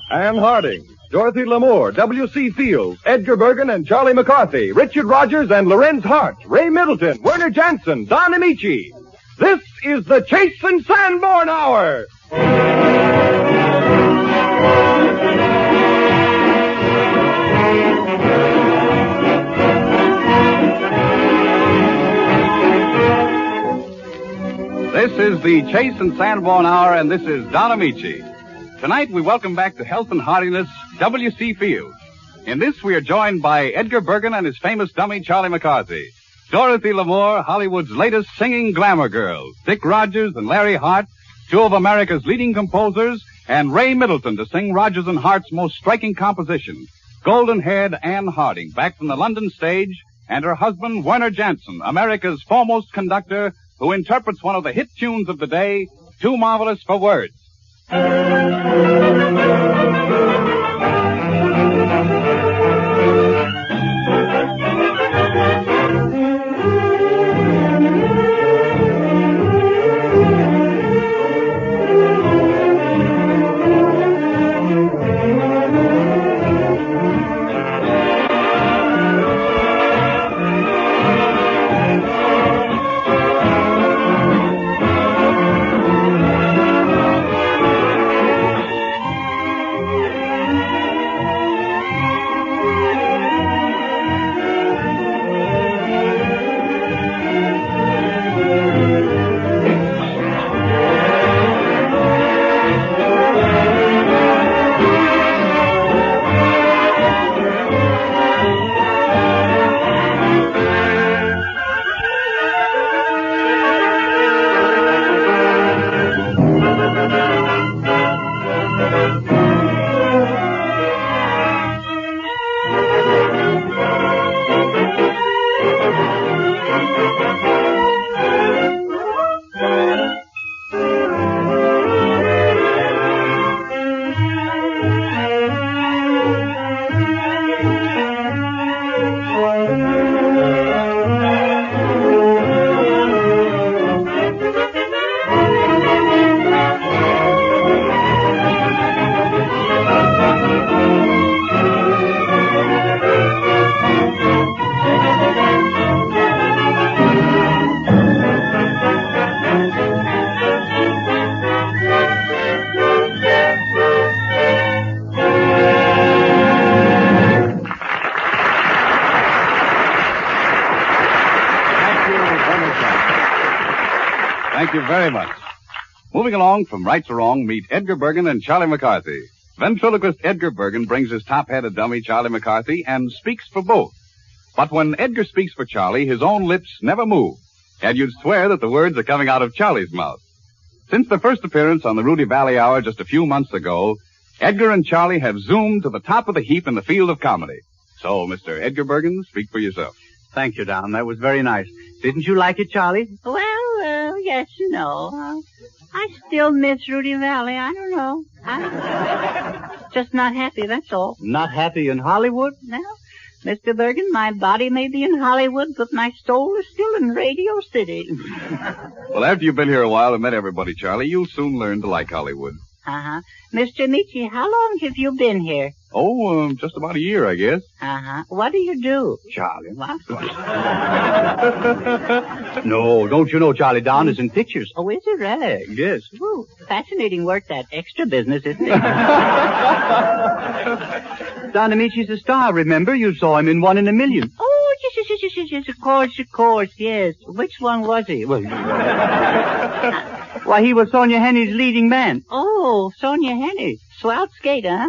Ann Harding, Dorothy Lamour, W.C. Fields, Edgar Bergen and Charlie McCarthy, Richard Rodgers and Lorenz Hart, Ray Middleton, Werner Jansen, Don Amici. This is the Chase and Sanborn Hour. This is the Chase and Sanborn Hour, and this is Don Amici. Tonight, we welcome back to health and heartiness W.C. Fields. In this, we are joined by Edgar Bergen and his famous dummy, Charlie McCarthy. Dorothy Lamour, Hollywood's latest singing glamour girls. Dick Rodgers and Larry Hart, two of America's leading composers. And Ray Middleton to sing Rodgers and Hart's most striking composition, golden-haired Ann Harding, back from the London stage, and her husband, Werner Jansen, America's foremost conductor, who interprets one of the hit tunes of the day, Too Marvelous for Words. Thank you very much. Moving along from right to wrong, meet Edgar Bergen and Charlie McCarthy. Ventriloquist Edgar Bergen brings his top-headed dummy, Charlie McCarthy, and speaks for both. But when Edgar speaks for Charlie, his own lips never move, and you'd swear that the words are coming out of Charlie's mouth. Since their first appearance on the Rudy Valley Hour just a few months ago, Edgar and Charlie have zoomed to the top of the heap in the field of comedy. So, Mr. Edgar Bergen, speak for yourself. Thank you, Don. That was very nice. Didn't you like it, Charlie? Well, yes, I still miss Rudy Valley. I don't know. I'm just not happy, that's all. Not happy in Hollywood? No. Mr. Bergen, my body may be in Hollywood, but my soul is still in Radio City. Well, after you've been here a while and met everybody, Charlie, you'll soon learn to like Hollywood. Uh-huh. Mr. Amici, how long have you been here? Oh, just about a year, I guess. Uh-huh. What do you do? Charlie. What? No, don't you know Charlie Don is in pictures? Oh, is it really? Yes. Ooh, fascinating work, that extra business, isn't it? Don Amici's a star, remember? You saw him in 1 in a Million. Oh, yes, of course, yes. Which one was he? Well, why, he was Sonia Henny's leading man. Oh, Sonia Henny. Swell skate, huh?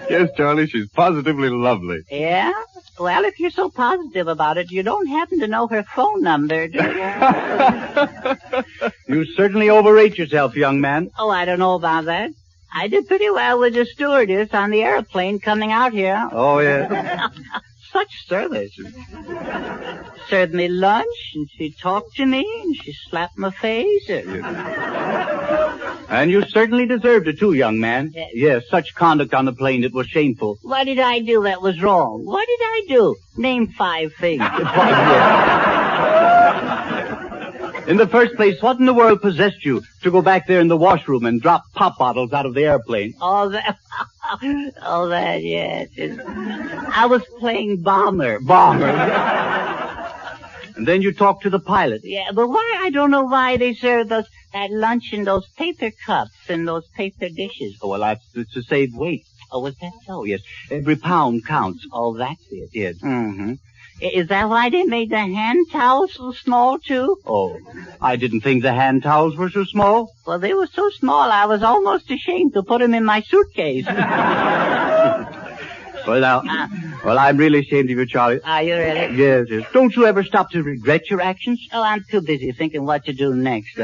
Yes, Charlie, she's positively lovely. Yeah? Well, if you're so positive about it, you don't happen to know her phone number, do you? You certainly overrate yourself, young man. Oh, I don't know about that. I did pretty well with the stewardess on the airplane coming out here. Oh, yeah. Such service. Served me lunch, and she talked to me, and she slapped my face. And you certainly deserved it, too, young man. Yes, such conduct on the plane, it was shameful. What did I do that was wrong? What did I do? Name 5 things. In the first place, what in the world possessed you to go back there in the washroom and drop pop bottles out of the airplane? Oh, that... Oh, that, yes. I was playing bomber. And then you talk to the pilot. Yeah, but why? I don't know why they serve us at lunch in those paper cups and those paper dishes. Oh, well, that's to save weight. Oh, was that so? Yes, every pound counts. Oh, that's it. Yes. Mm-hmm. Is that why they made the hand towels so small, too? Oh, I didn't think the hand towels were so small. Well, they were so small, I was almost ashamed to put them in my suitcase. Well, I'm really ashamed of you, Charlie. Are you really? Yes. Don't you ever stop to regret your actions? Oh, I'm too busy thinking what to do next.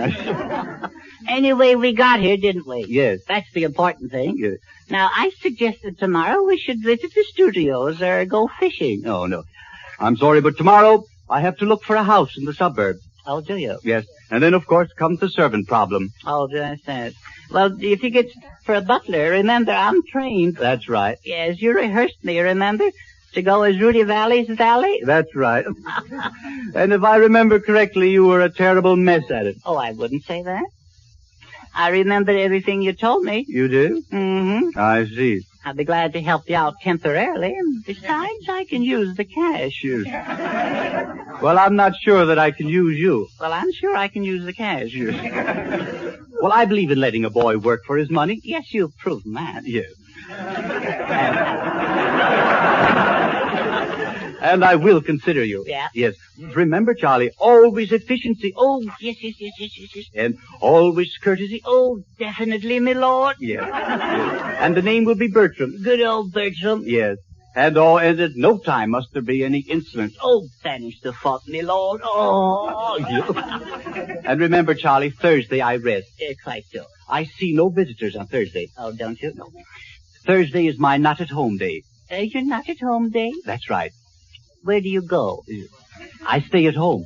Anyway, we got here, didn't we? Yes. That's the important thing. Yes. Now, I suggested tomorrow we should visit the studios or go fishing. Oh, no. I'm sorry, but tomorrow I have to look for a house in the suburbs. Oh, do you? Yes. And then, of course, comes the servant problem. Oh, that's it. Well, if you get for a butler, remember, I'm trained. That's right. Yes, you rehearsed me, remember? To go as Rudy Valley's valet? That's right. And if I remember correctly, you were a terrible mess at it. Oh, I wouldn't say that. I remember everything you told me. You do? Mm-hmm. I see. I'd be glad to help you out temporarily, and besides, I can use the cash. Yes. Well, I'm not sure that I can use you. Well, I'm sure I can use the cash. Well, I believe in letting a boy work for his money. Yes, you've proven that. Yes. And I will consider you. Yeah? Yes. Remember, Charlie, always efficiency. Oh, yes. And always courtesy. Oh, definitely, my lord. Yes. And the name will be Bertram. Good old Bertram. Yes. And at no time must there be any insolence. Oh, banish the fault, my lord. Oh. And remember, Charlie, Thursday I rest. Quite so. I see no visitors on Thursday. Oh, don't you? No. Thursday is my not-at-home day. You're not at home day? That's right. Where do you go? I stay at home.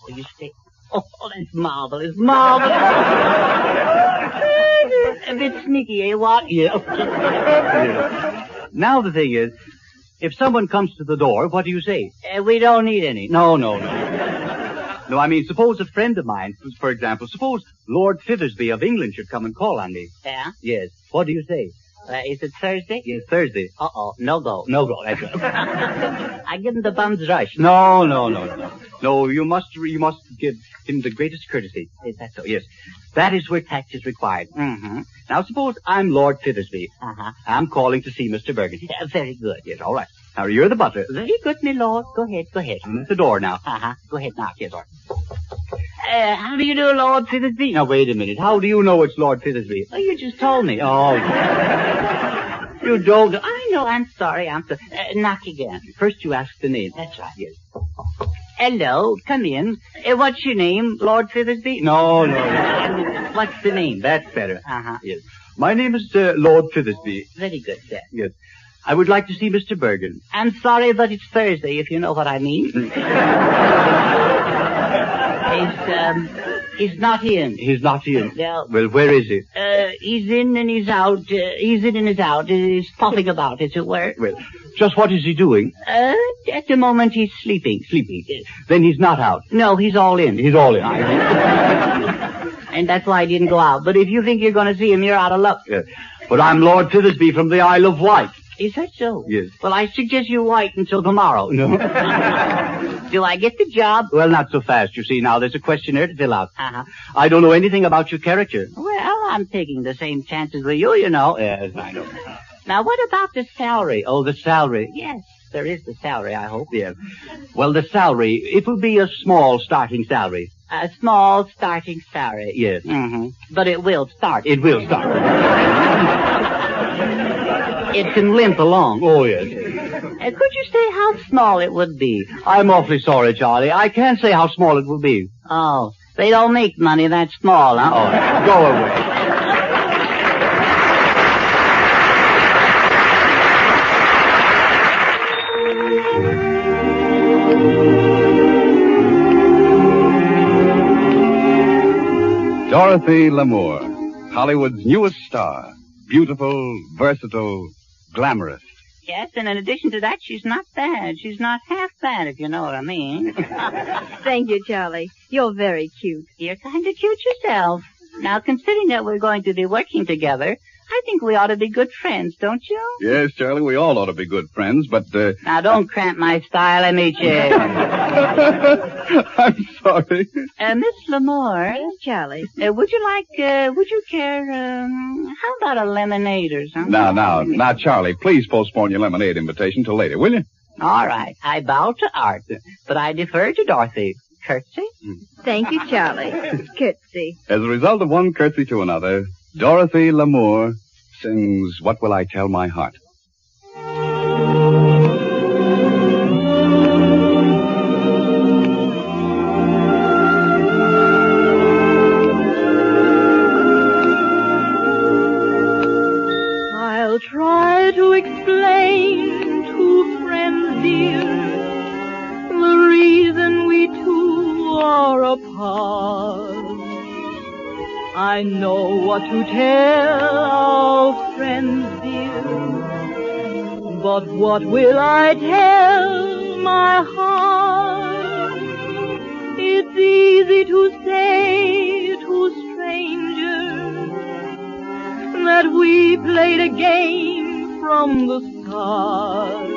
Oh, you stay... Oh, that's marvelous. Marvelous. A bit sneaky, eh, what? Yeah. Now the thing is, if someone comes to the door, what do you say? We don't need any. No. No, I mean, suppose a friend of mine, for example, suppose Lord Fithersby of England should come and call on me. Yeah? Yes. What do you say? Is it Thursday? Yes, Thursday. Uh-oh, no go. No go, that's right. I give him the bum's rush. No. No, you must give him the greatest courtesy. Is that so? Yes. That is where tact is required. Mm-hmm. Now, suppose I'm Lord Fithersby. Uh-huh. I'm calling to see Mr. Bergen. Yeah, very good. Yes, all right. Now, you're the butler. Very good, my lord. Go ahead. I'm at the door now. Uh-huh. Go ahead now. Yes, sir. How do you do, Lord Fithersby? Now, wait a minute. How do you know it's Lord Fithersby? Oh, you just told me. Oh, you don't. I know. I'm sorry. Knock again. First you ask the name. That's right. Yes. Hello. Come in. What's your name, Lord Fithersby? No. What's the name? That's better. Uh-huh. Yes. My name is Lord Fithersby. Very good, sir. Yes. I would like to see Mr. Bergen. I'm sorry, but it's Thursday, if you know what I mean. He's not in. He's not in? No. Well, where is he? He's in and he's out. He's in and he's out. He's puffing about, as it were. Well, just what is he doing? At the moment he's sleeping. Sleeping. Then he's not out. No, he's all in. He's all in. And that's why I didn't go out. But if you think you're going to see him, you're out of luck. Yes. But I'm Lord Fithersby from the Isle of Wight. Is that so? Yes. Well, I suggest you wait until tomorrow. No. Do I get the job? Well, not so fast, you see. Now, there's a questionnaire to fill out. Uh-huh. I don't know anything about your character. Well, I'm taking the same chances with you, you know. Yes, I know. Now, what about the salary? Oh, the salary. Yes, there is the salary, I hope. Yeah. Well, the salary, it will be a small starting salary. A small starting salary. Yes. Mm-hmm. But it will start. It will start. It can limp along. Oh, yes. Could you say how small it would be? I'm awfully sorry, Charlie. I can't say how small it will be. Oh, they don't make money that small, huh? Oh, go away. Dorothy Lamour, Hollywood's newest star. Beautiful, versatile, glamorous. Yes, and in addition to that, she's not bad. She's not half bad, if you know what I mean. Thank you, Charlie. You're very cute. You're kind of cute yourself. Now, considering that we're going to be working together, I think we ought to be good friends, don't you? Yes, Charlie, we all ought to be good friends, but, Now, don't cramp my style, Amici. I'm sorry. Miss Lamore. Yes, Charlie. Would you care, how about a lemonade or something? Now, Charlie, please postpone your lemonade invitation till later, will you? All right. I bow to Art, but I defer to Dorothy. Curtsy? Thank you, Charlie. Curtsy. As a result of one curtsy to another, Dorothy Lamour sings What Will I Tell My Heart? I'll try to explain to friends dear the reason we two are apart. I know what to tell our friends dear, but what will I tell my heart? It's easy to say to strangers that we played a game from the start.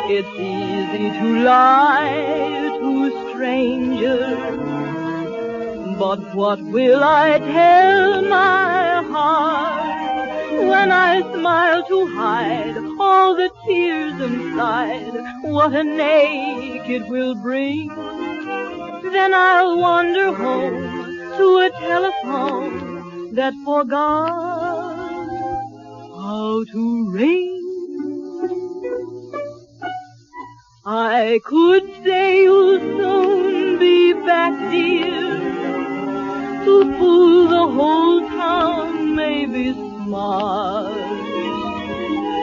It's easy to lie to strangers, but what will I tell my heart when I smile to hide all the tears inside? What an ache it will bring. Then I'll wander home to a telephone that forgot how to ring. I could say you'll soon be back, dear, to fool the whole town may be smart.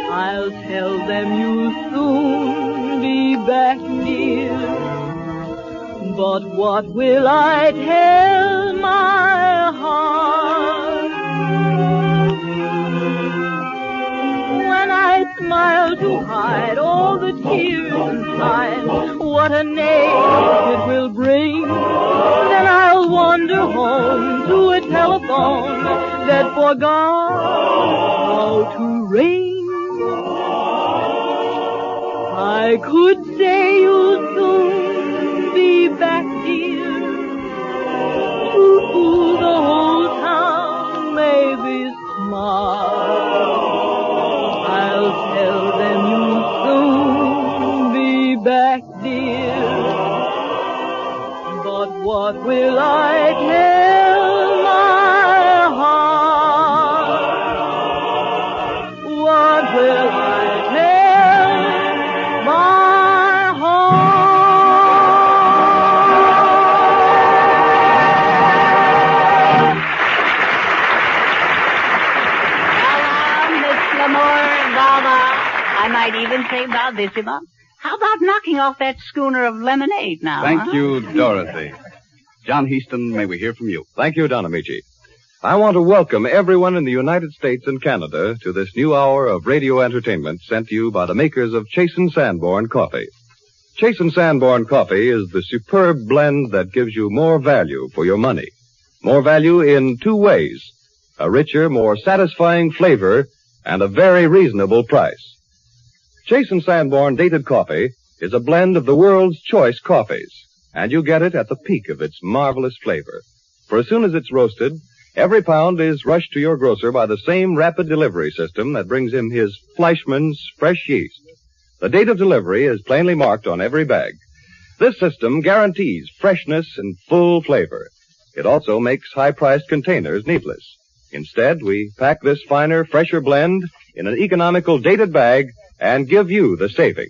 I'll tell them you'll soon be back, dear, but what will I tell my heart? When I smile to hide all the tears inside, what an ache it will bring. Then I'll wander home to a telephone that forgot how to ring. I could say you'll soon be back, dear, to fool the whole town may be smart. I'll tell them you'll soon be back, dear, but what will I tell my heart? What will I tell my heart? Miss Lamore, Baba. I might even say bravissima. How about knocking off that schooner of lemonade now? Thank you, Dorothy. John Heaston, may we hear from you? Thank you, Don Amici. I want to welcome everyone in the United States and Canada to this new hour of radio entertainment sent to you by the makers of Chasen Sanborn Coffee. Chasen Sanborn Coffee is the superb blend that gives you more value for your money. More value in two ways: a richer, more satisfying flavor and a very reasonable price. Chasen Sanborn Dated Coffee is a blend of the world's choice coffees, and you get it at the peak of its marvelous flavor. For as soon as it's roasted, every pound is rushed to your grocer by the same rapid delivery system that brings him his Fleischmann's fresh yeast. The date of delivery is plainly marked on every bag. This system guarantees freshness and full flavor. It also makes high-priced containers needless. Instead, we pack this finer, fresher blend in an economical dated bag and give you the saving.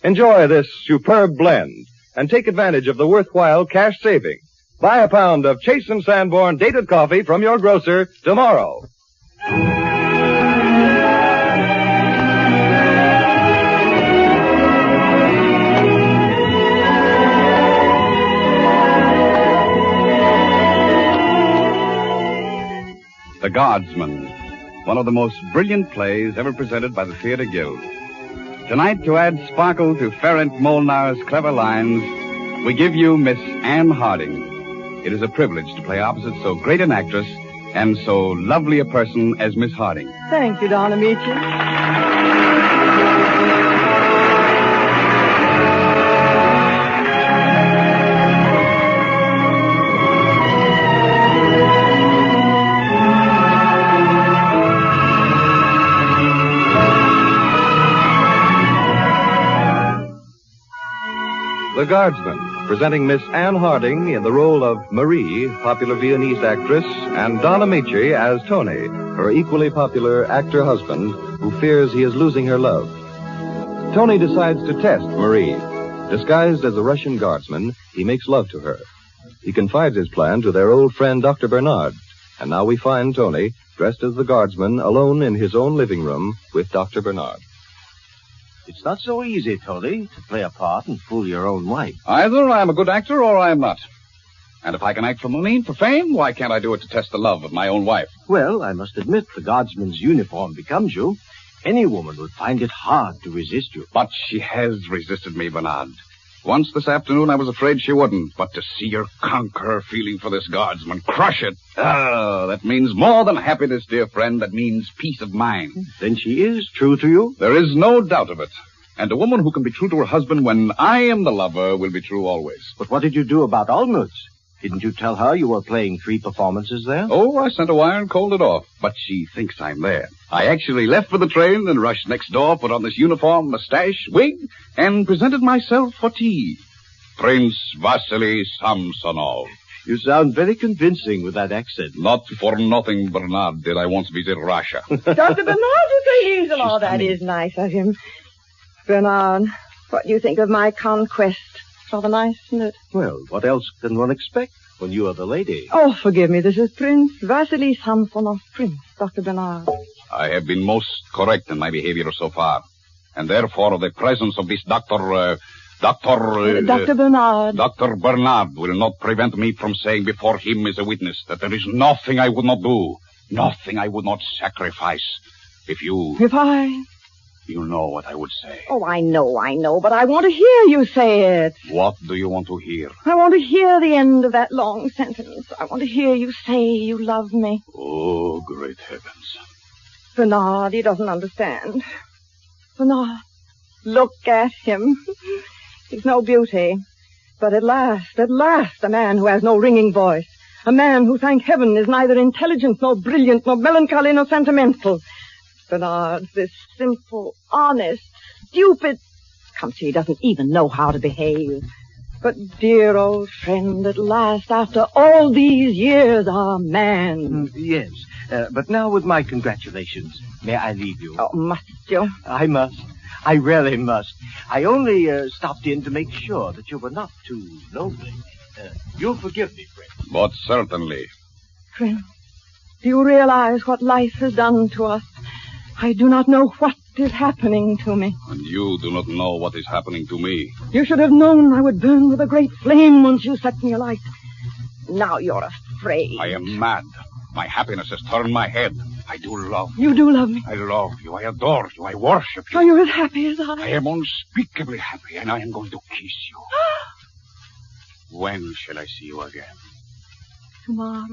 Enjoy this superb blend and take advantage of the worthwhile cash saving. Buy a pound of Chasen Sanborn Dated Coffee from your grocer tomorrow. The Guardsman, one of the most brilliant plays ever presented by the Theatre Guild. Tonight, to add sparkle to Ferenc Molnar's clever lines, we give you Miss Anne Harding. It is a privilege to play opposite so great an actress and so lovely a person as Miss Harding. Thank you, Don Amici. The Guardsman, presenting Miss Anne Harding in the role of Marie, popular Viennese actress, and Don Amici as Tony, her equally popular actor-husband, who fears he is losing her love. Tony decides to test Marie. Disguised as a Russian Guardsman, he makes love to her. He confides his plan to their old friend, Dr. Bernard, and now we find Tony, dressed as the Guardsman, alone in his own living room with Dr. Bernard. It's not so easy, Tony, to play a part and fool your own wife. Either I am a good actor or I am not. And if I can act for money and for fame, why can't I do it to test the love of my own wife? Well, I must admit the Guardsman's uniform becomes you. Any woman would find it hard to resist you. But she has resisted me, Bernard. Once this afternoon I was afraid she wouldn't, but to see her conquer her feeling for this Guardsman, crush it, that means more than happiness, dear friend. That means peace of mind. Then she is true to you? There is no doubt of it. And a woman who can be true to her husband when I am the lover will be true always. But what did you do about Olmutz? Didn't you tell her you were playing 3 performances there? Oh, I sent a wire and called it off. But she thinks I'm there. I actually left for the train and rushed next door, put on this uniform, mustache, wig, and presented myself for tea. Prince Vasily Samsonov. You sound very convincing with that accent. Not for nothing, Bernard, did I once visit Russia. Dr. Bernard is a hazel. Oh, that is nice of him. Bernard, what do you think of my conquest? Rather nice, isn't it? Well, what else can one expect when you are the lady? Oh, forgive me. This is Prince Vasily Samsonov, Prince, Dr. Bernard. I have been most correct in my behavior so far. And therefore, the presence of this Dr. Bernard. Dr. Bernard will not prevent me from saying before him as a witness that there is nothing I would not do, nothing I would not sacrifice. If I... You know what I would say. Oh, I know, but I want to hear you say it. What do you want to hear? I want to hear the end of that long sentence. I want to hear you say you love me. Oh, great heavens. Bernard, he doesn't understand. Bernard, look at him. He's no beauty. But at last, a man who has no ringing voice. A man who, thank heaven, is neither intelligent, nor brilliant, nor melancholy, nor sentimental. Bernard, this simple, honest, stupid... Come see, he doesn't even know how to behave. But dear old friend, at last, after all these years, our man. Yes, but now with my congratulations, may I leave you? Oh, must you? I must. I really must. I only stopped in to make sure that you were not too lonely. You'll forgive me, friend. But certainly. Friend, do you realize what life has done to us? I do not know what is happening to me. And you do not know what is happening to me. You should have known I would burn with a great flame once you set me alight. Now you're afraid. I am mad. My happiness has turned my head. I do love you. You do love me? I love you. I adore you. I worship you. Are you as happy as I? I am unspeakably happy, and I am going to kiss you. When shall I see you again? Tomorrow.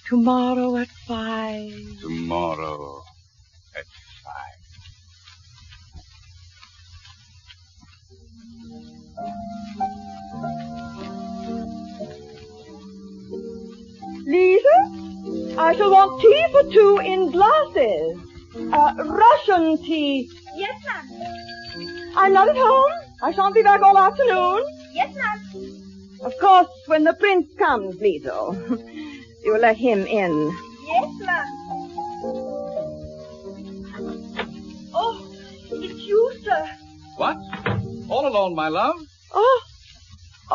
Tomorrow at 5. Tomorrow at 5. Lisa, I shall want tea for 2 in glasses. Russian tea. Yes, ma'am. I'm not at home. I shan't be back all afternoon. Yes, ma'am. Of course, when the prince comes, Lisa, you will let him in. Yes, ma'am. Oh, it's you, sir. What? All alone, my love?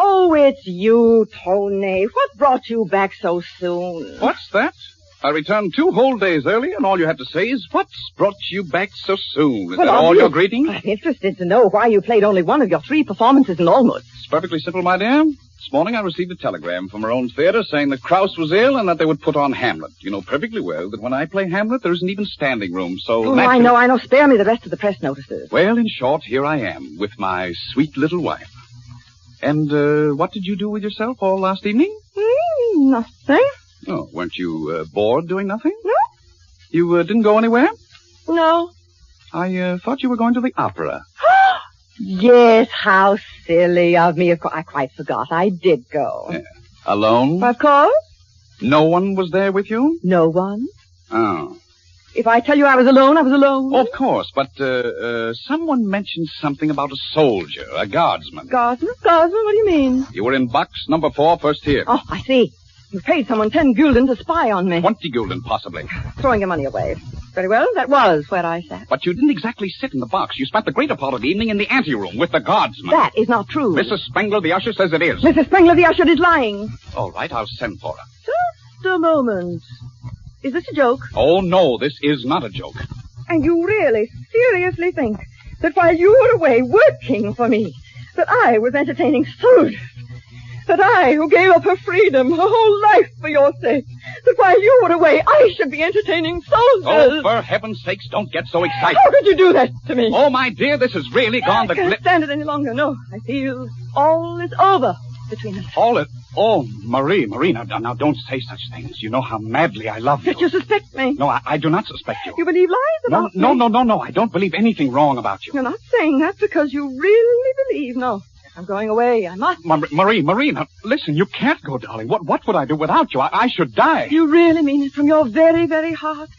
Oh, it's you, Tony. What brought you back so soon? What's that? I returned 2 whole days early, and all you have to say is, what's brought you back so soon? Is that all your greeting? I'm interested to know why you played only one of your 3 performances in Olmutz. It's perfectly simple, my dear. This morning I received a telegram from our own theater saying that Krauss was ill and that they would put on Hamlet. You know perfectly well that when I play Hamlet, there isn't even standing room, so... Oh, I know. Spare me the rest of the press notices. Well, in short, here I am, with my sweet little wife. And, what did you do with yourself all last evening? Nothing. Oh, weren't you bored doing nothing? No. You didn't go anywhere? No. I thought you were going to the opera. Yes, how silly of me. I quite forgot. I did go. Yeah. Alone? Of course. No one was there with you? No one. Oh. If I tell you I was alone, I was alone. Of course, but someone mentioned something about a soldier, a guardsman. Guardsman? Guardsman? What do you mean? You were in box number 4, first here. Oh, I see. You paid someone 10 gulden to spy on me. 20 gulden, possibly. Throwing your money away. Very well, that was where I sat. But you didn't exactly sit in the box. You spent the greater part of the evening in the anteroom with the guardsman. That is not true. Mrs. Spengler, the usher, says it is. Mrs. Spengler, the usher, is lying. All right, I'll send for her. Just a moment. Is this a joke? Oh, no, this is not a joke. And you really, seriously think that while you were away working for me, that I was entertaining soldiers? That I, who gave up her freedom, her whole life for your sake, that while you were away, I should be entertaining soldiers? Oh, for heaven's sakes, don't get so excited. How could you do that to me? Oh, my dear, this has really gone the... I can't stand it any longer. No, I feel all is over between us. Oh, Marie, now don't say such things. You know how madly I love you. That you suspect me? No, I do not suspect you. You believe lies about me? No, I don't believe anything wrong about you. You're not saying that because you really believe. No, I'm going away. I must. Marie, now, listen, you can't go, darling. What would I do without you? I should die. You really mean it from your very, very heart?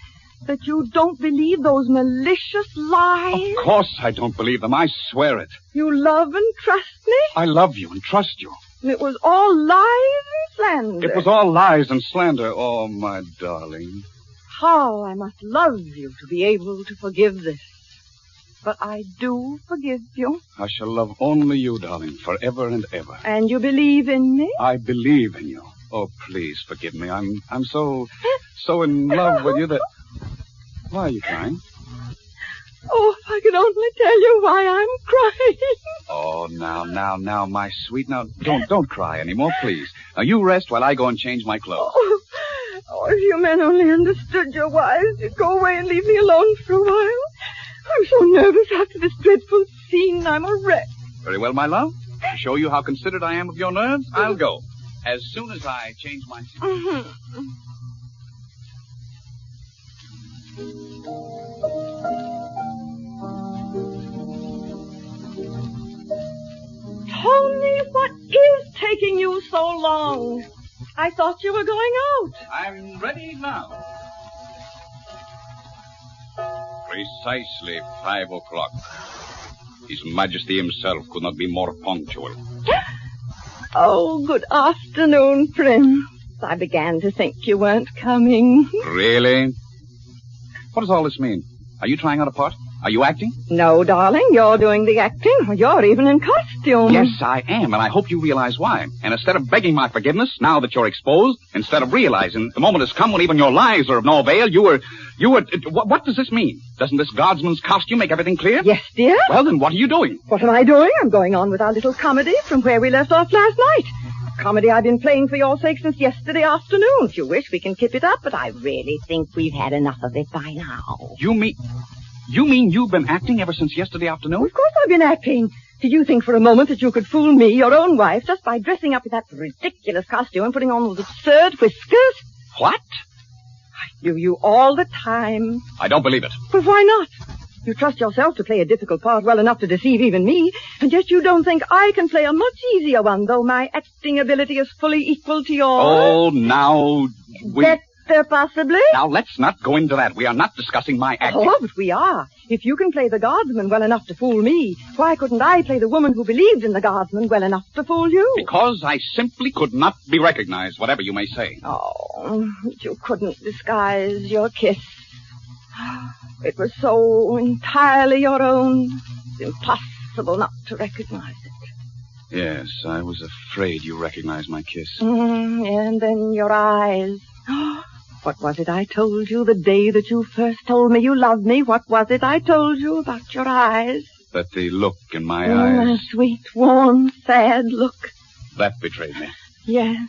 That you don't believe those malicious lies? Of course I don't believe them. I swear it. You love and trust me? I love you and trust you. And it was all lies and slander. It was all lies and slander. Oh, my darling. How I must love you to be able to forgive this. But I do forgive you. I shall love only you, darling, forever and ever. And you believe in me? I believe in you. Oh, please forgive me. I'm so in love with you that... Why are you crying? Oh, if I could only tell you why I'm crying. Oh, now, my sweet. Now, don't cry anymore, please. Now, you rest while I go and change my clothes. Oh, if you men only understood your wives, you'd go away and leave me alone for a while. I'm so nervous after this dreadful scene. I'm a wreck. Very well, my love. To show you how considerate I am of your nerves, I'll go. As soon as I change my... Mm-hmm. Tony, what is taking you so long? I thought you were going out. I'm ready now. Precisely 5 o'clock. His Majesty himself could not be more punctual. Oh, good afternoon, Prince. I began to think you weren't coming. Really? What does all this mean? Are you trying out a part? Are you acting? No, darling, you're doing the acting. You're even in costume. Yes, I am, and I hope you realize why. And instead of begging my forgiveness, now that you're exposed, instead of realizing the moment has come when even your lies are of no avail, you were... What does this mean? Doesn't this guardsman's costume make everything clear? Yes, dear. Well, then what are you doing? What am I doing? I'm going on with our little comedy from where we left off last night. Comedy I've been playing for your sake since yesterday afternoon. If you wish, we can keep it up, but I really think we've had enough of it by now. You mean you've been acting ever since yesterday afternoon? Of course I've been acting. Did you think for a moment that you could fool me, your own wife, just by dressing up in that ridiculous costume and putting on those absurd whiskers? What? I knew you all the time. I don't believe it. But why not? You trust yourself to play a difficult part well enough to deceive even me, and yet you don't think I can play a much easier one, though my acting ability is fully equal to yours. Oh, now... Better, possibly? Now, let's not go into that. We are not discussing my acting. Oh, but we are. If you can play the guardsman well enough to fool me, why couldn't I play the woman who believed in the guardsman well enough to fool you? Because I simply could not be recognized, whatever you may say. Oh, you couldn't disguise your kiss. It was so entirely your own. It's impossible not to recognize it. Yes, I was afraid you recognized my kiss. And then your eyes. What was it I told you the day that you first told me you loved me? What was it I told you about your eyes? That the look in my eyes... A sweet, warm, sad look. That betrayed me. Yes.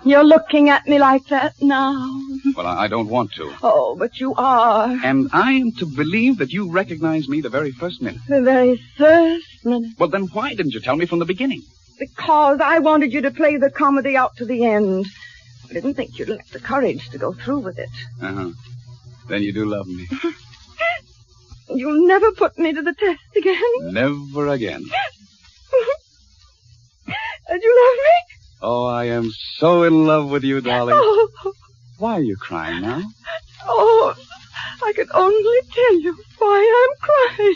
You're looking at me like that now. Well, I don't want to. Oh, but you are. And I am to believe that you recognized me the very first minute. The very first minute. Well, then why didn't you tell me from the beginning? Because I wanted you to play the comedy out to the end. I didn't think you'd lack the courage to go through with it. Uh-huh. Then you do love me. You'll never put me to the test again. Never again. And you love me? Oh, I am so in love with you, darling. Oh, Why are you crying now? oh, I could only tell you why I'm crying.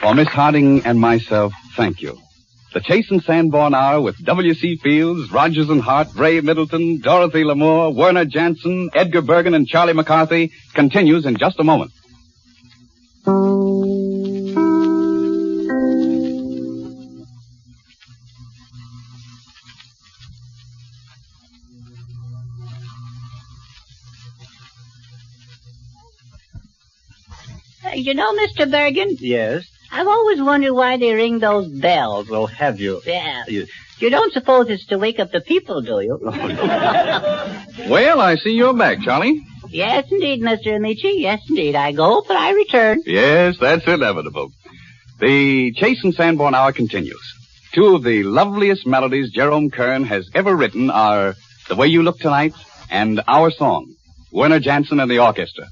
For Miss Harding and myself, thank you. The Chase and Sanborn Hour with W.C. Fields, Rodgers and Hart, Ray Middleton, Dorothy Lamour, Werner Jansen, Edgar Bergen, and Charlie McCarthy continues in just a moment. You know, Mr. Bergen, Yes? I've always wondered why they ring those bells. Oh, have you? Yeah. You don't suppose it's to wake up the people, do you? Well, I see you're back, Charlie. Yes, indeed, Mr. Amici. Yes, indeed. I go, but I return. Yes, that's inevitable. The Chase and Sanborn Hour continues. Two of the loveliest melodies Jerome Kern has ever written are The Way You Look Tonight and Our Song, Werner Jansen and the orchestra.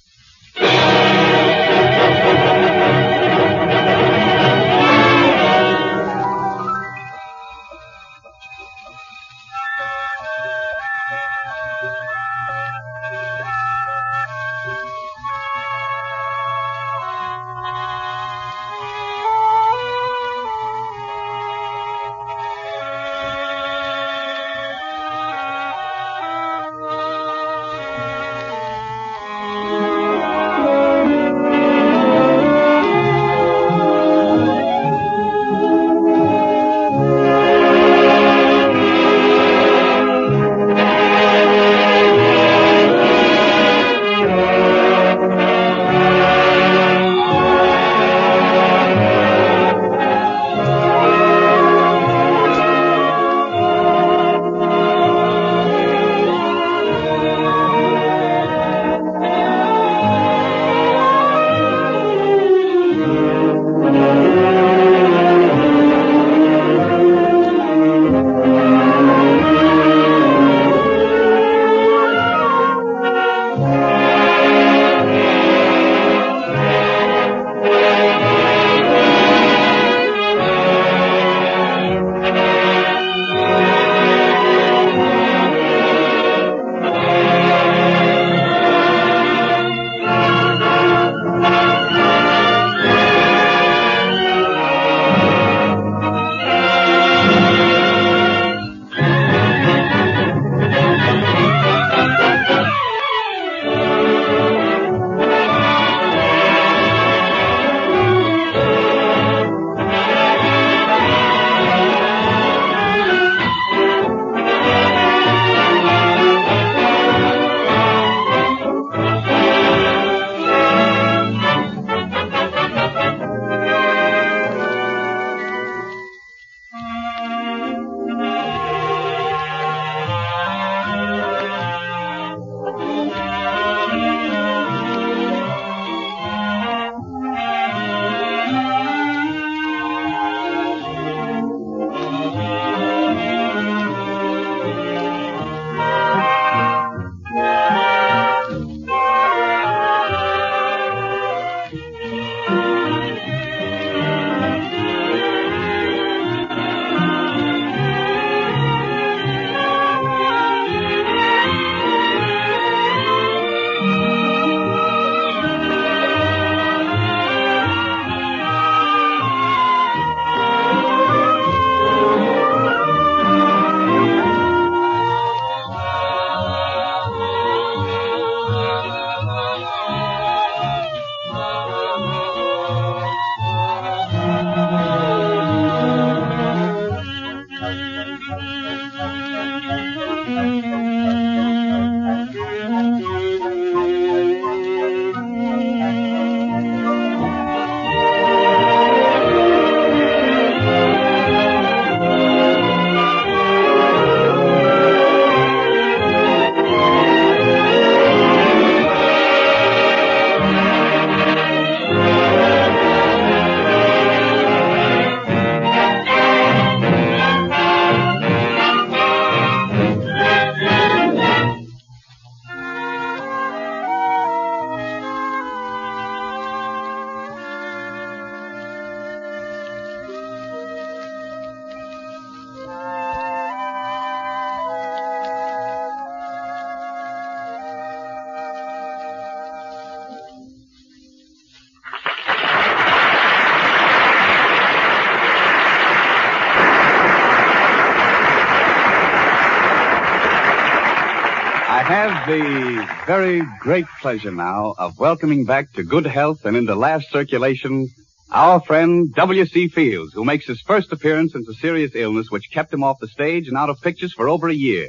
I have the very great pleasure now of welcoming back to good health and into last circulation our friend W.C. Fields, who makes his first appearance since a serious illness which kept him off the stage and out of pictures for over a year.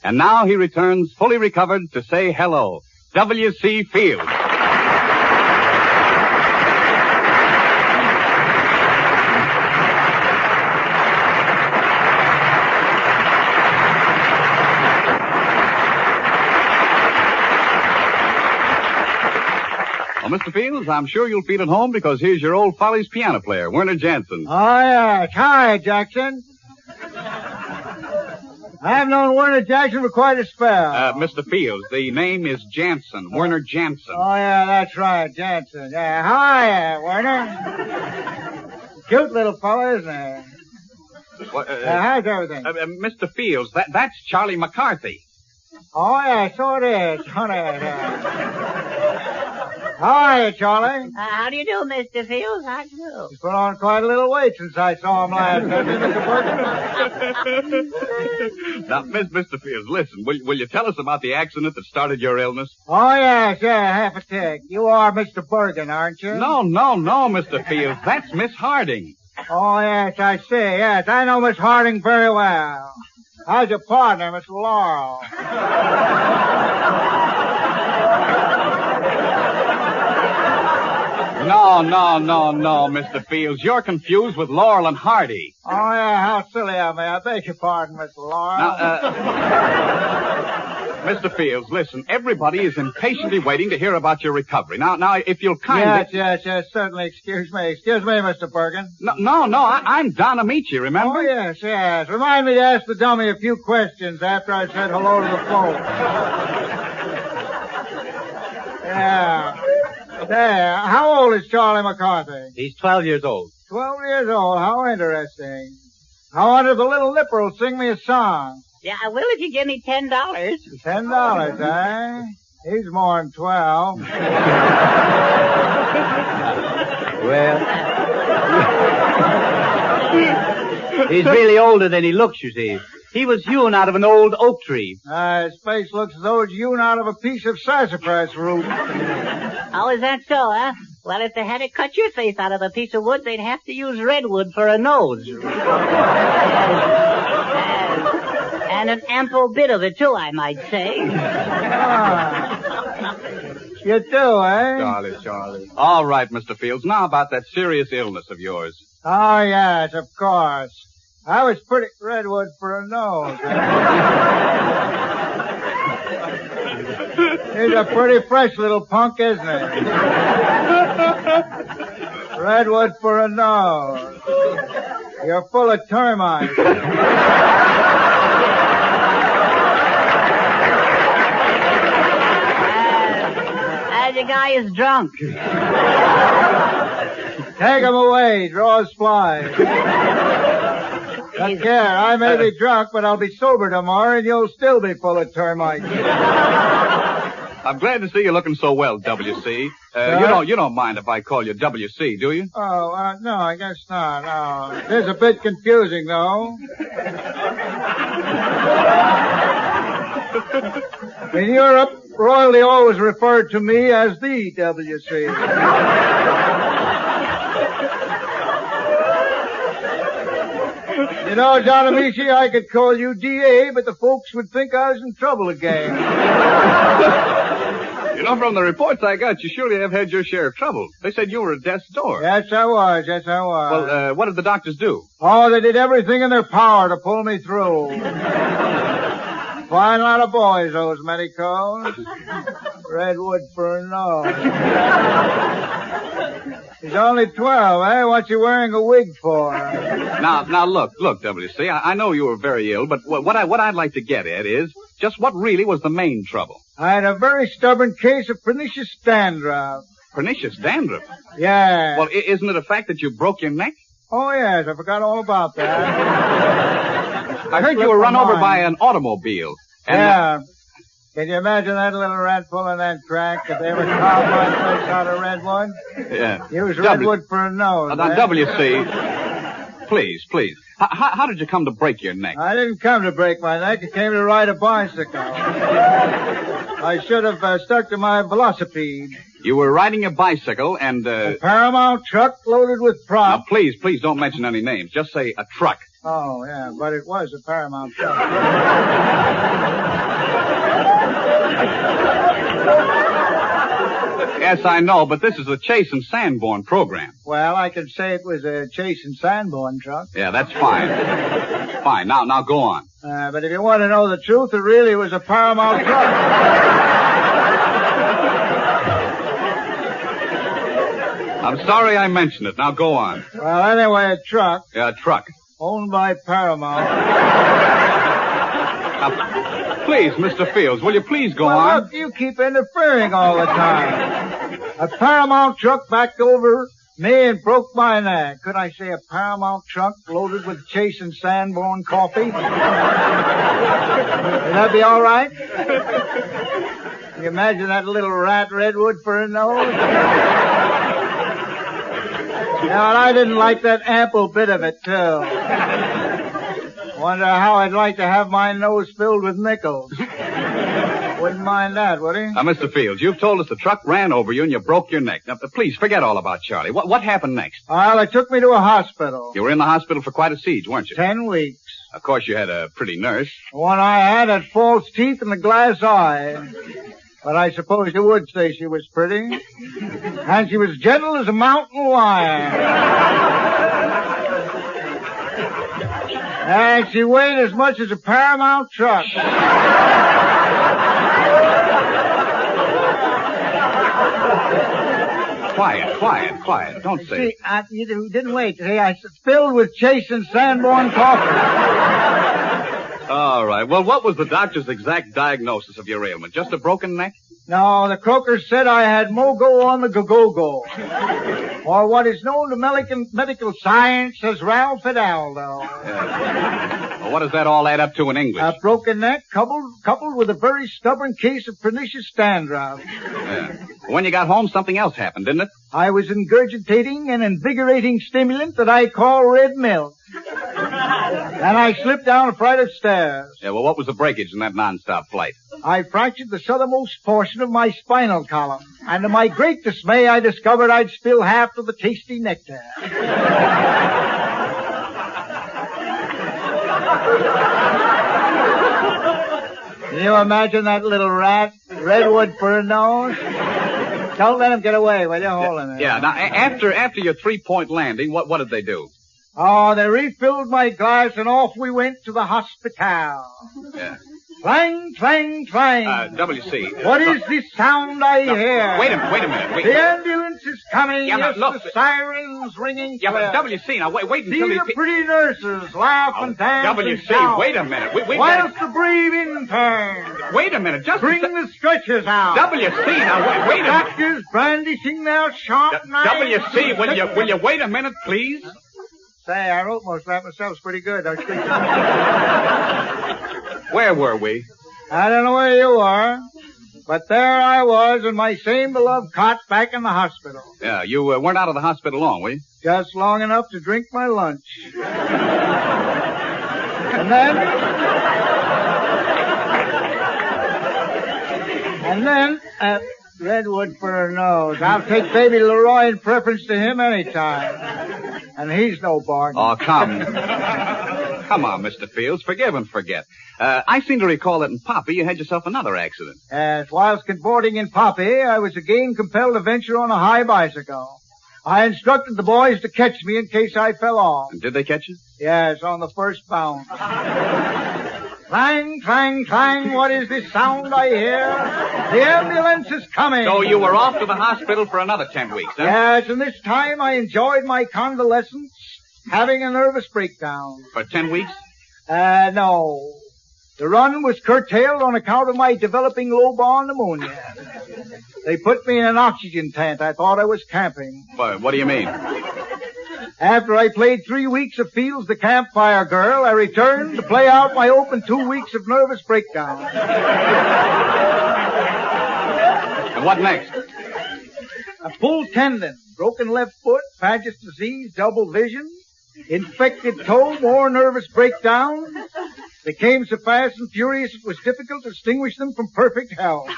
And now he returns fully recovered to say hello. W.C. Fields. Well, Mr. Fields, I'm sure you'll feel at home because here's your old Follies piano player, Werner Jansen. Oh, yes. Hi, Jackson. I've known Werner Jackson for quite a spell. Mr. Fields, the name is Jansen, Werner Jansen. Oh, yeah, that's right, Jansen. Yeah, hi, Werner. Cute little fellow, isn't he? How's everything? Mr. Fields, that's Charlie McCarthy. Oh, yeah, so it is. How are you, Charlie? How do you do, Mr. Fields? How do you do? He's put on quite a little weight since I saw him last, hasn't he, Mr. Burton? Now, Mr. Fields, listen. Will you tell us about the accident that started your illness? Oh, yes, half a tick. You are Mr. Bergen, aren't you? No, Mr. Fields. That's Miss Harding. Oh, yes, I see. Yes, I know Miss Harding very well. How's your partner, Miss Laurel? No, Mr. Fields. You're confused with Laurel and Hardy. Oh, yeah, how silly of me. I beg your pardon, Miss Laurel. Now, Mr. Fields, listen. Everybody is impatiently waiting to hear about your recovery. Now, if you'll kindly... Yes, certainly. Excuse me, Mr. Bergen. No, I'm Don Amici, remember? Oh, yes. Remind me to ask the dummy a few questions after I said hello to the folks. Yeah. There. How old is Charlie McCarthy? He's 12 years old. 12 years old. How interesting. I wonder if the little nipper will sing me a song. Yeah, I will if you give me $10. $10, eh? He's more than 12. Well, he's really older than he looks, you see. He was hewn out of an old oak tree. His face looks as though it's hewn out of a piece of sassafras root. Oh, is that so, huh? Well, if they had to cut your face out of a piece of wood, they'd have to use redwood for a nose. And an ample bit of it, too, I might say. You do, eh? Charlie. All right, Mr. Fields. Now about that serious illness of yours. Oh, yes, of course. I was pretty redwood for a nose. He's a pretty fresh little punk, isn't he? Redwood for a nose. You're full of termites. The guy is drunk. Take him away. Draw his flies. Take care. I may be drunk, but I'll be sober tomorrow, and you'll still be full of termites. I'm glad to see you looking so well, W.C. You don't mind if I call you W.C., do you? Oh, no, I guess not. No. It is a bit confusing, though. In Europe, royalty always referred to me as the W.C. You know, John Amici, I could call you D.A., but the folks would think I was in trouble again. You know, from the reports I got, you surely have had your share of trouble. They said you were at death's door. Yes, I was. Well, what did the doctors do? Oh, they did everything in their power to pull me through. Fine lot of boys, those medicos. Redwood for a nose. He's only 12, eh? What's he wearing a wig for? Now, look, W.C., I know you were very ill, but what I'd like to get at is just what really was the main trouble. I had a very stubborn case of pernicious dandruff. Pernicious dandruff? Yeah. Well, isn't it a fact that you broke your neck? Oh, yes, I forgot all about that. I heard you were run over by an automobile. Yeah. Can you imagine that little rat pulling that crack if they ever carved my face out of redwood? Yeah. Use redwood for a nose. Now, W.C., please. How did you come to break your neck? I didn't come to break my neck. I came to ride a bicycle. I should have stuck to my velocipede. You were riding a bicycle and... A Paramount truck loaded with props. Now, please don't mention any names. Just say a truck. Oh, yeah, but it was a Paramount truck. Yes, I know, but this is a Chase and Sanborn program. Well, I can say it was a Chase and Sanborn truck. Yeah, that's fine. Fine. Now go on. But if you want to know the truth, it really was a Paramount truck. I'm sorry I mentioned it. Now go on. Well, anyway, a truck. Yeah, a truck. Owned by Paramount. Now, please, Mr. Fields, will you please go Well, on? look, you keep interfering all the time. A Paramount truck backed over me and broke my neck. Could I say a Paramount truck loaded with Chase and Sanborn coffee? Would that be all right? Can you imagine that little rat redwood for a nose? Yeah, and I didn't like that ample bit of it, too. Wonder how I'd like to have my nose filled with nickels. Wouldn't mind that, would he? Now, Mr. Fields, you've told us the truck ran over you and you broke your neck. Now, please, forget all about Charlie. What happened next? Well, they took me to a hospital. You were in the hospital for quite a siege, weren't you? 10 weeks. Of course, you had a pretty nurse. The one I had false teeth and a glass eye. But I suppose you would say she was pretty. And she was gentle as a mountain lion. And she weighed as much as a Paramount truck. Quiet. Don't say it. See, you didn't wait. See, I filled with Chase and Sanborn coffee. All right. Well, what was the doctor's exact diagnosis of your ailment? Just a broken neck? No, the croaker said I had mogo on the go-go-go. Or what is known to medical science as Ralph Hidalgo. Well, what does that all add up to in English? A broken neck coupled with a very stubborn case of pernicious dandruff. Yeah. When you got home, something else happened, didn't it? I was ingurgitating an invigorating stimulant that I call red milk. And I slipped down a flight of stairs. Yeah, well, what was the breakage in that nonstop flight? I fractured the southernmost portion of my spinal column. And to my great dismay, I discovered I'd spilled half of the tasty nectar. Can you imagine that little rat? Redwood for a nose? Don't let him get away, will you? Hold him there. Yeah, now, after your three-point landing, what did they do? Oh, they refilled my glass and off we went to the hospital. Yeah. Clang, clang, clang. WC. What is this sound I hear? Wait a minute. The ambulance is coming. Yeah, yes, look. the sirens ringing. Yeah, clear. but WC, now wait until See the pretty nurses laugh and dance and WC, shout. wait a minute. Whilst the brave intern. Wait a minute, just bring the stretchers out. WC, now wait a minute. Doctors brandishing their sharp knives. WC, will you wait a minute, please? Say, I wrote most of that myself. It's pretty good, don't you think? Where were we? I don't know where you are, but there I was in my same beloved cot back in the hospital. Yeah, you weren't out of the hospital long, were you? Just long enough to drink my lunch. And then, Redwood for a nose. I'll take baby Leroy in preference to him anytime. And he's no bargain. Oh, come on, Mr. Fields. Forgive and forget. I seem to recall that in Poppy you had yourself another accident. Yes, whilst cavorting in Poppy, I was again compelled to venture on a high bicycle. I instructed the boys to catch me in case I fell off. And did they catch you? Yes, on the first bound. Clang, clang, clang, what is this sound I hear? The ambulance is coming. So you were off to the hospital for another 10 weeks, huh? Yes, and this time I enjoyed my convalescence, having a nervous breakdown. For 10 weeks? No. The run was curtailed on account of my developing low-bar pneumonia. They put me in an oxygen tent. I thought I was camping. What do you mean? After I played 3 weeks of Fields the Campfire Girl, I returned to play out my open 2 weeks of nervous breakdown. And what next? A pulled tendon, broken left foot, Paget's disease, double vision, Infected toe, more nervous breakdown. They came so fast and furious it was difficult to distinguish them from perfect health.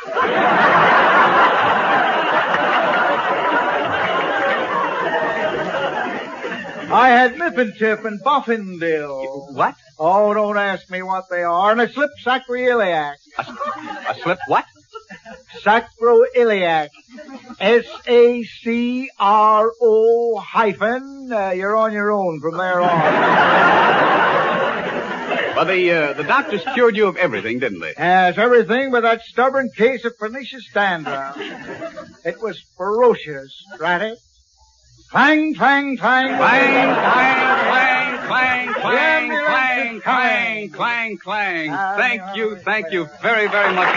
I had Miffentip and Boffindil. What? Oh, don't ask me what they are. And a slip sacroiliac. A slip what? Sacroiliac. S-A-C-R-O hyphen. You're on your own from there on. Well, the doctors cured you of everything, didn't they? Yes, everything but that stubborn case of pernicious dandruff. It was ferocious, Ratty. Clang, clang, clang. Clang, clang, clang, clang, clang, clang, clang, clang. Thank you very, very much.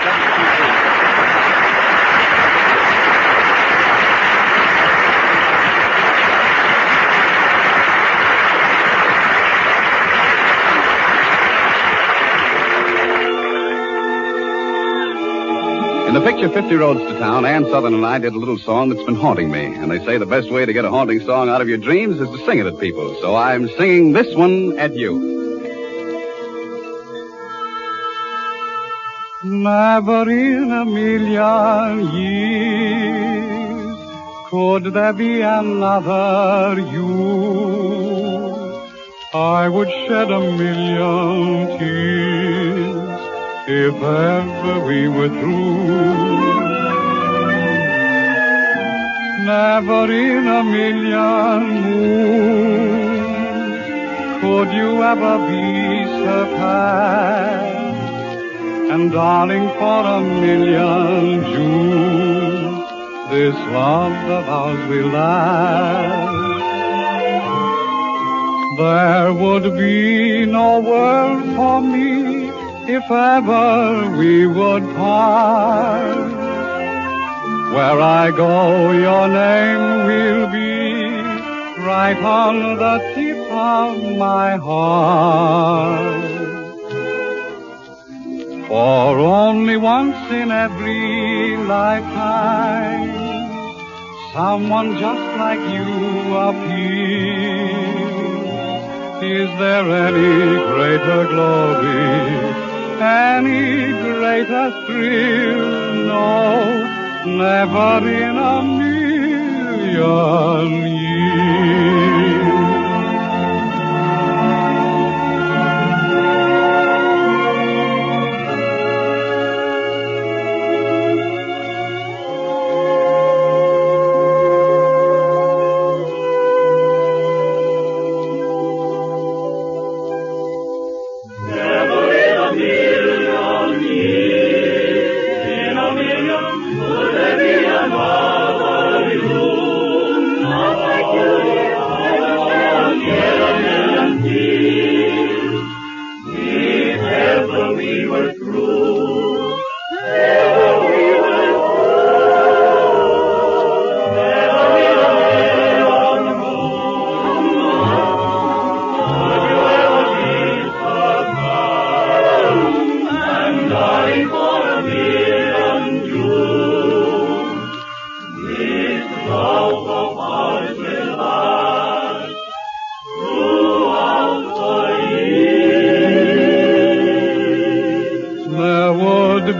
In the picture 50 Roads to Town, Ann Southern and I did a little song that's been haunting me. And they say the best way to get a haunting song out of your dreams is to sing it at people. So I'm singing this one at you. Never in a million years could there be another you. I would shed a million tears if ever we were through. Never in a million moons could you ever be surpassed. And darling, for a million Junes, this love of ours will last. There would be no world for me if ever we would part. Where I go, your name will be right on the tip of my heart. For only once in every lifetime, someone just like you appears. Is there any greater glory? Any greater thrill? No, never in a million years.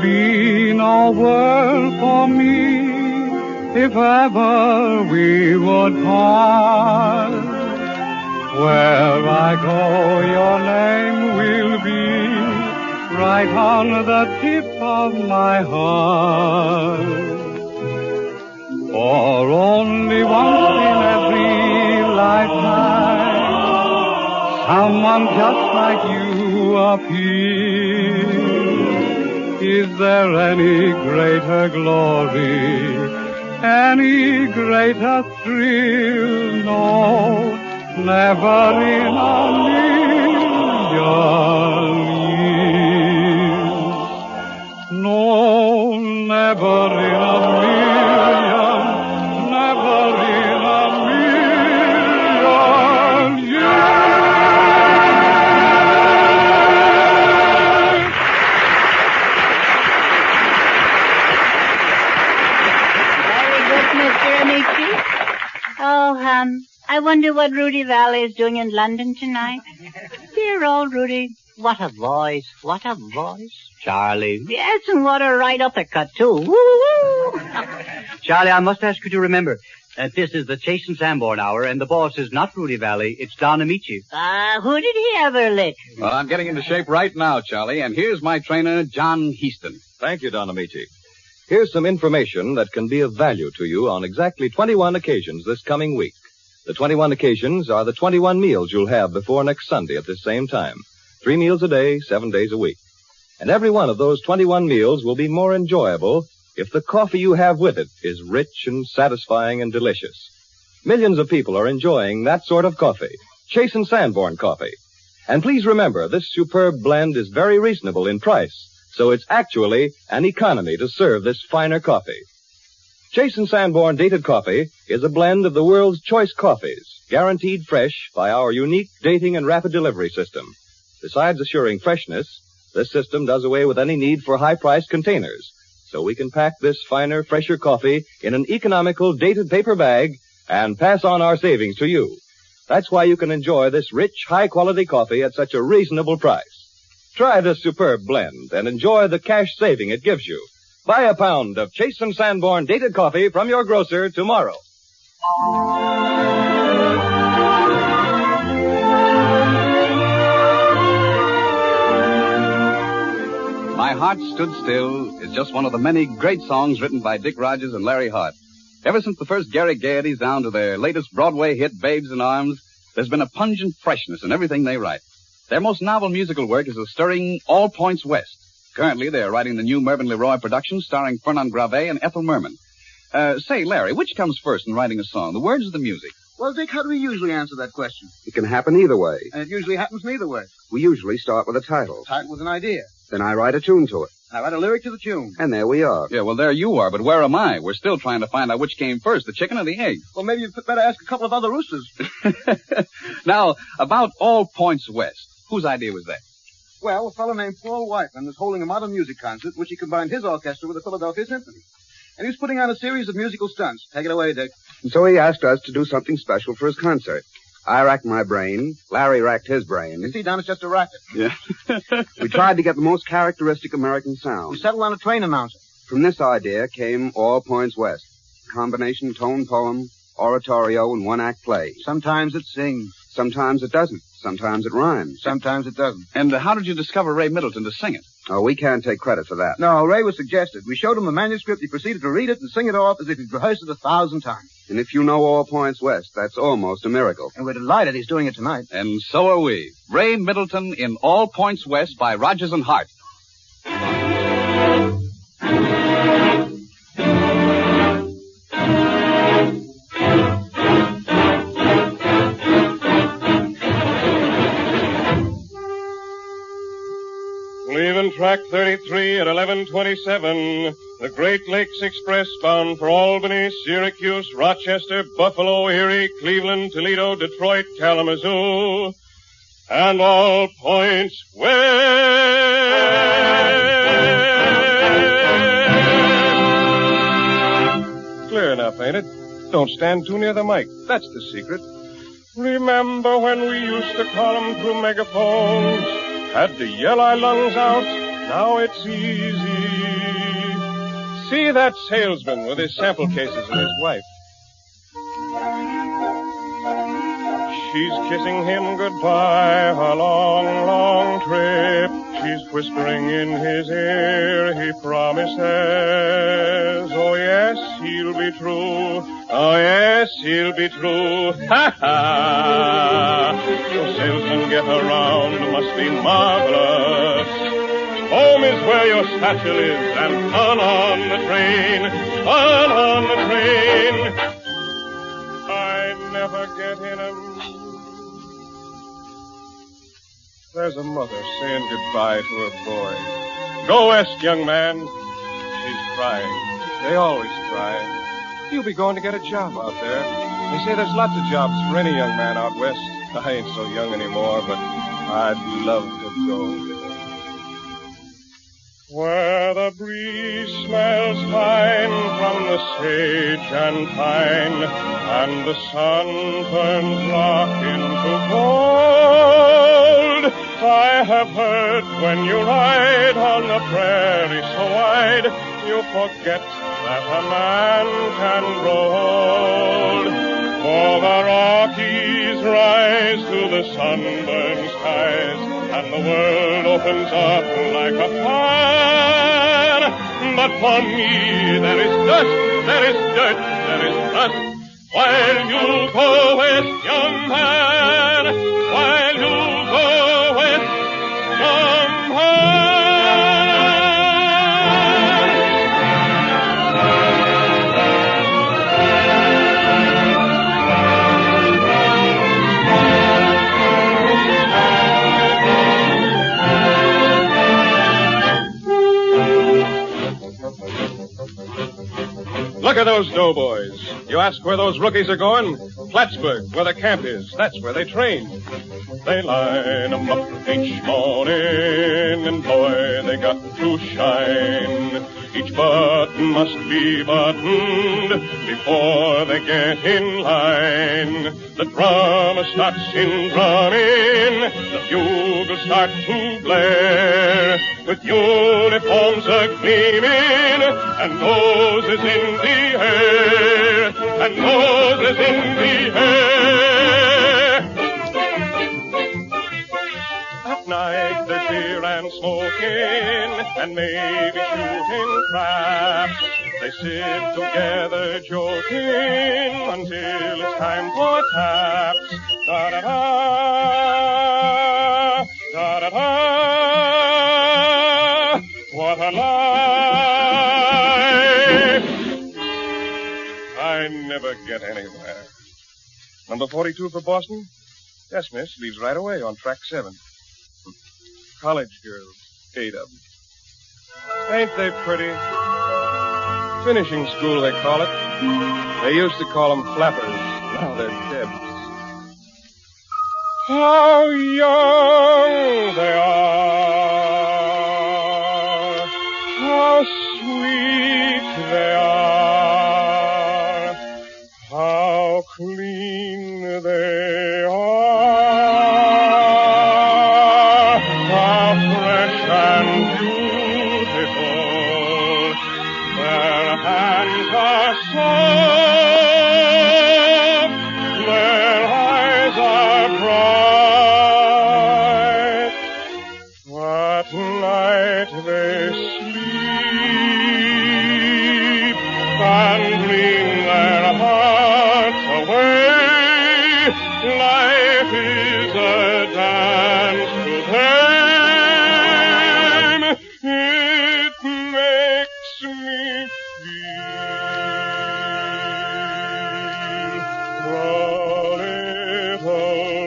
Be no world for me if ever we would part. Where I go, your name will be right on the tip of my heart. For only once in every lifetime, someone just like you appears. Is there any greater glory, any greater thrill? No, never in a million years. No, never in a million, never in a million years. I wonder what Rudy Valley is doing in London tonight. Dear old Rudy. What a voice. What a voice. Charlie. Yes, and what a right uppercut, too. Woo-woo. Charlie, I must ask you to remember that this is the Chase and Sanborn Hour, and the boss is not Rudy Valley, it's Don Amici. Who did he ever lick? Well, I'm getting into shape right now, Charlie, and here's my trainer, John Heaston. Thank you, Don Amici. Here's some information that can be of value to you on exactly 21 occasions this coming week. The 21 occasions are the 21 meals you'll have before next Sunday at this same time. 3 meals a day, 7 days a week. And every one of those 21 meals will be more enjoyable if the coffee you have with it is rich and satisfying and delicious. Millions of people are enjoying that sort of coffee, Chase and Sanborn coffee. And please remember, this superb blend is very reasonable in price, so it's actually an economy to serve this finer coffee. Chase and Sanborn Dated Coffee is a blend of the world's choice coffees, guaranteed fresh by our unique dating and rapid delivery system. Besides assuring freshness, this system does away with any need for high-priced containers, so we can pack this finer, fresher coffee in an economical dated paper bag and pass on our savings to you. That's why you can enjoy this rich, high-quality coffee at such a reasonable price. Try this superb blend and enjoy the cash saving it gives you. Buy a pound of Chase and Sanborn Dated Coffee from your grocer tomorrow. My Heart Stood Still is just one of the many great songs written by Dick Rodgers and Larry Hart. Ever since the first Gary Gayeties down to their latest Broadway hit, Babes in Arms, there's been a pungent freshness in everything they write. Their most novel musical work is the stirring All Points West. Currently, they're writing the new Mervyn LeRoy production starring Fernand Gravé and Ethel Merman. Say, Larry, which comes first in writing a song, the words or the music? Well, Dick, how do we usually answer that question? It can happen either way. And it usually happens neither way. We usually start with a title. Title with an idea. Then I write a tune to it. I write a lyric to the tune. And there we are. Yeah, well, there you are, but where am I? We're still trying to find out which came first, the chicken or the egg. Well, maybe you'd better ask a couple of other roosters. Now, about All Points West, whose idea was that? Well, a fellow named Paul Whiteman was holding a modern music concert, which he combined his orchestra with the Philadelphia Symphony. And he was putting on a series of musical stunts. Take it away, Dick. And so he asked us to do something special for his concert. I racked my brain. Larry racked his brain. You see, Don, it's just a racket. Yeah. We tried to get the most characteristic American We sound. settled on a train announcer. From this idea came All Points West. A combination tone poem, oratorio, and one-act play. Sometimes it sings. Sometimes it doesn't. Sometimes it rhymes. Sometimes it doesn't. And how did you discover Ray Middleton to sing it? Oh, we can't take credit for that. No, Ray was suggested. We showed him the manuscript. He proceeded to read it and sing it off as if he'd rehearsed it 1,000 times. And if you know All Points West, that's almost a miracle. And we're delighted he's doing it tonight. And so are we. Ray Middleton in All Points West by Rodgers and Hart. Leaving track 33 at 11:27, the Great Lakes Express bound for Albany, Syracuse, Rochester, Buffalo, Erie, Cleveland, Toledo, Detroit, Kalamazoo, and All Points West. Clear enough, ain't it? Don't stand too near the mic. That's the secret. Remember when we used to call 'em through megaphones? Had to yell our lungs out, now it's easy. See that salesman with his sample cases and his wife. She's kissing him goodbye, a long, long trip. She's whispering in his ear, he promises. Oh, yes, he'll be true. Oh, yes, he'll be true. Ha, ha! The salesmen get around, must be marvelous. Home is where your satchel is, and fun on the train. Fun on the train. I never get in 'em. There's a mother saying goodbye to her boy. Go west, young man. She's crying. They always cry. You'll be going to get a job out there. They say there's lots of jobs for any young man out west. I ain't so young anymore, but I'd love to go. where the breeze smells fine from the sage and pine, and the sun turns rock into gold. I have heard when you ride on the prairie so wide, you forget that a man can grow old. For the Rockies rise to the sunburned skies, and the world opens up like a fan. But for me there is dust, there is dirt, there is rust, while you go west, young man, while you go west, young man. Look at those doughboys. You ask where those rookies are going? Plattsburgh, where the camp is. That's where they train. They line 'em up each morning, and boy, they got to shine. Each button must be buttoned before they get in line. The drummer starts in drumming, the bugles start to blare, with uniforms a-gleaming and noses in the air, and noses in the air. At night there's beer and smoking, and maybe shooting craps. They sit together joking until it's time for taps. Da-da-da, da-da-da, what a life! I never get anywhere. Number 42 for Boston? Yes, miss. Leaves right away on track 7. College girls, 8 of them. Ain't they pretty? Finishing school, they call it. They used to call them flappers. Now they're debs. How young they are. How sweet they are. How clean they are. How fresh and beautiful. Their hands are soft. Their eyes are bright. At night they sleep and dream their hearts away. Life is a dance to them. It makes me feel a little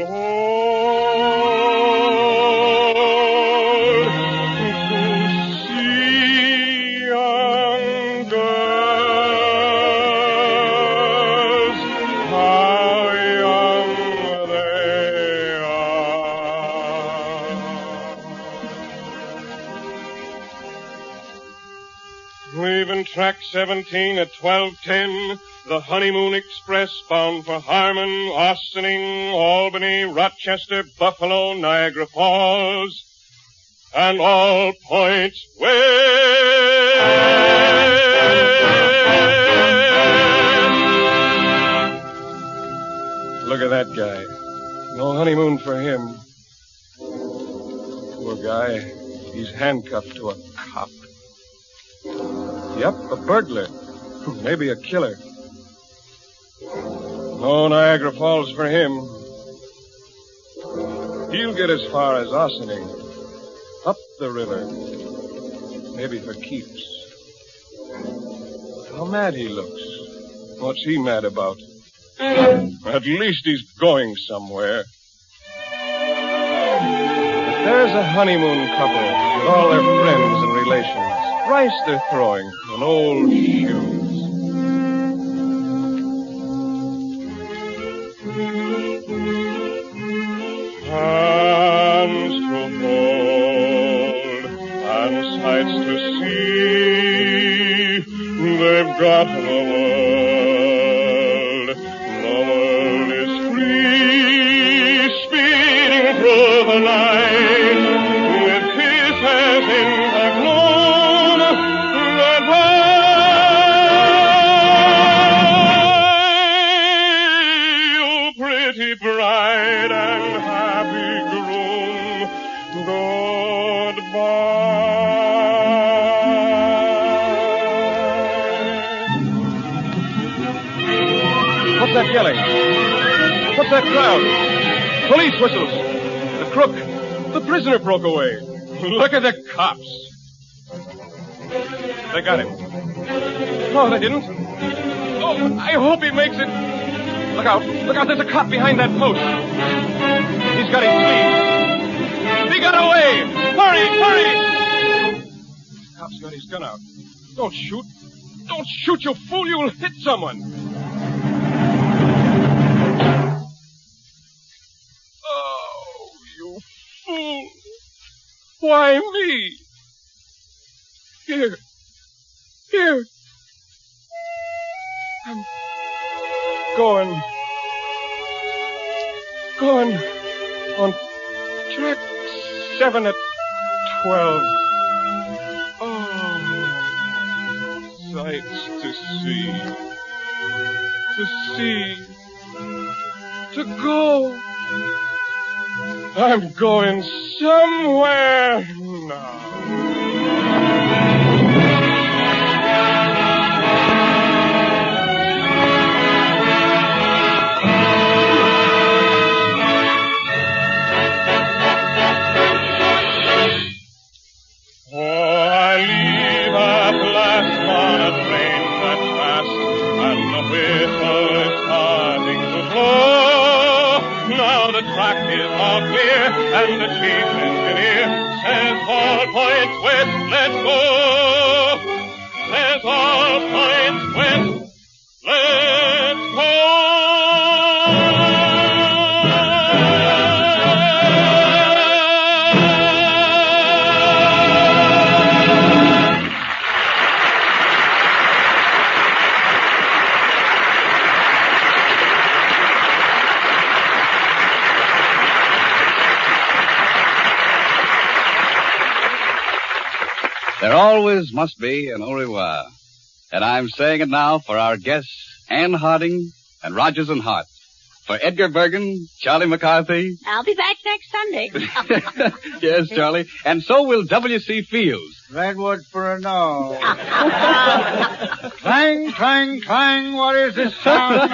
old to see young girls, how young they are. Leaving track 17 at 12:10, the Honeymoon Express bound for Harmon, Ossining, Albany, Rochester, Buffalo, Niagara Falls, and all points west. Look at that guy. No honeymoon for him. Poor guy. He's handcuffed to a cop. Yep, a burglar. Maybe a killer. No Niagara Falls for him. He'll get as far as Ossining. Up the river. Maybe for keeps. How mad he looks. What's he mad about? At least he's going somewhere. If there's a honeymoon couple with all their friends and relations, rice they're throwing in old shoes. Hands to hold and sights to see. They've got the world. The world is free, speeding through the night with kisses in the gloom that you pretty bride and happy groom, goodbye. What's that yelling? What's that crowd? Police whistles. The crook, the prisoner broke away. Look at the cops. They got him. No, they didn't. Oh, I hope he makes it. Look out, there's a cop behind that post. He's got his sleeve. He got away. Hurry. The cop's got his gun out. Don't shoot, you fool. You'll hit someone. Oh, you fool. Why me? Here. I'm going on track 7 at 12. Oh, sights to see, to go. I'm going somewhere now. The track is all clear, and the chief engineer says all points west, let's go. Says all points west, let's go. There always must be an au revoir. And I'm saying it now for our guests, Ann Harding and Rodgers and Hart. For Edgar Bergen, Charlie McCarthy. I'll be back next Sunday. Yes, Charlie. And so will W.C. Fields. Redwood for a no. Clang, clang, clang. What is this sound?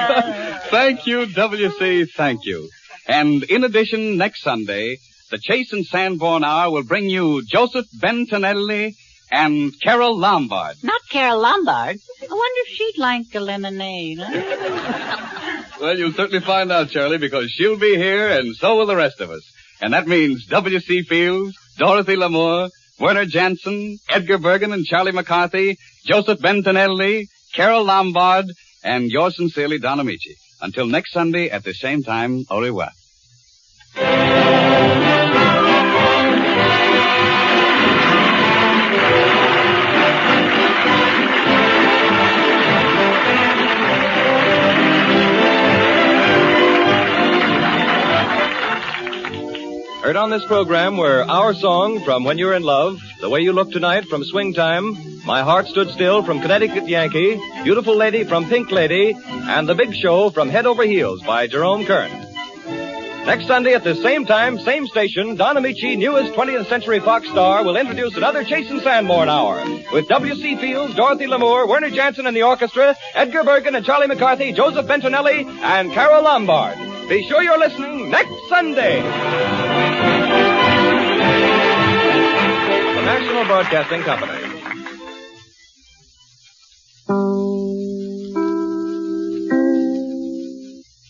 Thank you, W.C. Thank you. And in addition, next Sunday, the Chase and Sanborn Hour will bring you Joseph Bentonelli and Carol Lombard. Not Carol Lombard. I wonder if she'd like a lemonade. Huh? Well, you'll certainly find out, Charlie, because she'll be here, and so will the rest of us. And that means W.C. Fields, Dorothy Lamour, Werner Jansen, Edgar Bergen and Charlie McCarthy, Joseph Bentonelli, Carol Lombard, and yours sincerely, Don Amici. Until next Sunday at the same time, au revoir. Heard on this program were Our Song from When You're in Love, The Way You Look Tonight from Swing Time, My Heart Stood Still from Connecticut Yankee, Beautiful Lady from Pink Lady, and The Big Show from Head Over Heels by Jerome Kern. Next Sunday at the same time, same station, Don Amici, newest 20th Century Fox star, will introduce another Chase and Sanborn Hour with W.C. Fields, Dorothy Lamour, Werner Jansen and the orchestra, Edgar Bergen and Charlie McCarthy, Joseph Bentonelli, and Carol Lombard. Be sure you're listening next Sunday. The National Broadcasting Company.